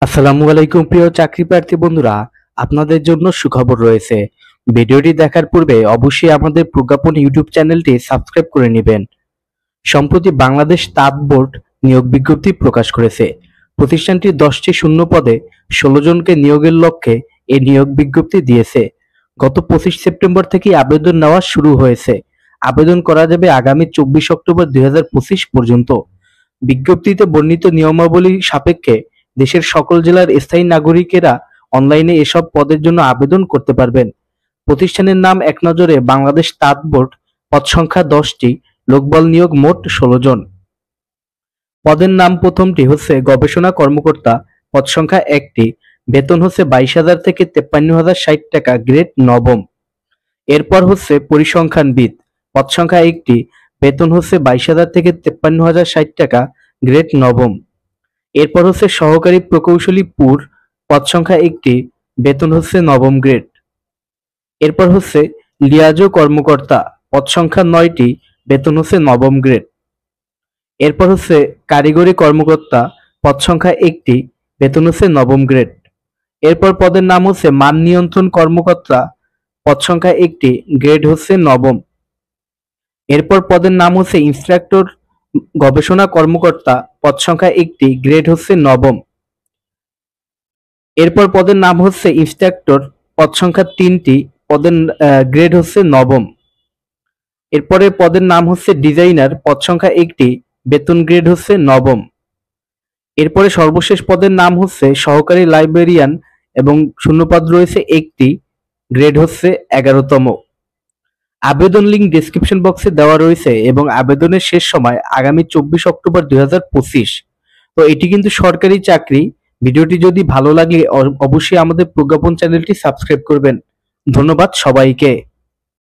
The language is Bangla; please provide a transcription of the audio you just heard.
আসসালামু আলাইকুম প্রিয় চাকরি প্রার্থী বন্ধুরা, আপনাদের জন্য সুখবর রয়েছে। ভিডিওটি দেখার পূর্বে অবশ্যই আমাদের প্রজ্ঞাপন ইউটিউব চ্যানেলটি সাবস্ক্রাইব করে নেবেন। সম্প্রতি বাংলাদেশ তাঁত বোর্ড নিয়োগ বিজ্ঞপ্তি প্রকাশ করেছে। প্রতিষ্ঠানটি 10টি শূন্য পদে 16 জনকে নিয়োগের লক্ষ্যে এই নিয়োগ বিজ্ঞপ্তি দিয়েছে। গত 25 সেপ্টেম্বর থেকে আবেদন নেওয়া শুরু হয়েছে। আবেদন করা যাবে আগামী 24 অক্টোবর 2025 পর্যন্ত। বিজ্ঞপ্তিতে বর্ণিত নিয়মাবলী সাপেক্ষে দেশের সকল জেলার স্থায়ী নাগরিকেরা অনলাইনে এসব পদের জন্য আবেদন করতে পারবেন। প্রতিষ্ঠানের নাম এক নজরে বাংলাদেশ তাঁত বোর্ড। পদ সংখ্যা 10টি, লোকবল নিয়োগ মোট 16 জন। পদের নাম প্রথমটি হচ্ছে গবেষণা কর্মকর্তা, পদ সংখ্যা 1টি, বেতন হচ্ছে 22,000 থেকে 53,060 টাকা, গ্রেড নবম। এরপর হচ্ছে পরিসংখ্যানবিদ, পদ সংখ্যা 1টি, বেতন হচ্ছে 22,000 থেকে 53,060 টাকা, গ্রেড নবম। এরপর হচ্ছে সহকারী প্রকৌশলী পুর, পদ সংখ্যা 1টি, বেতন হচ্ছে নবম গ্রেড। এরপর হচ্ছে লিয়াজো কর্মকর্তা, পদ সংখ্যা 9টি, বেতন হচ্ছে নবম গ্রেড। এরপর হচ্ছে কারিগরি কর্মকর্তা, পদ সংখ্যা 1টি, বেতন হচ্ছে নবম গ্রেড। এরপর পদের নাম হচ্ছে মান নিয়ন্ত্রণ কর্মকর্তা, পদ সংখ্যা 1টি, গ্রেড হচ্ছে নবম। এরপর পদের নাম হচ্ছে ইন্সট্রাক্টর গবেষণা কর্মকর্তা, পদ সংখ্যা 1টি, গ্রেড হচ্ছে নবম। এরপর পদের নাম হচ্ছে ইন্সট্রাক্টর, পদ সংখ্যা 3টি, পদের গ্রেড হচ্ছে নবম। এরপরে পদের নাম হচ্ছে ডিজাইনার, পদ সংখ্যা 1টি, বেতন গ্রেড হচ্ছে নবম। এরপরে সর্বশেষ পদের নাম হচ্ছে সহকারী লাইব্রেরিয়ান এবং শূন্যপদ রয়েছে 1টি, গ্রেড হচ্ছে 11তম। আবেদন লিঙ্ক ডেসক্রিপশন বক্সে দেওয়া রয়েছে এবং আবেদনের শেষ সময় আগামী 24 অক্টোবর 2025। তো এটি কিন্তু সরকারি চাকরি। ভিডিওটি যদি ভালো লাগে অবশ্যই আমাদের প্রজ্ঞাপন চ্যানেলটি সাবস্ক্রাইব করবেন। ধন্যবাদ সবাইকে।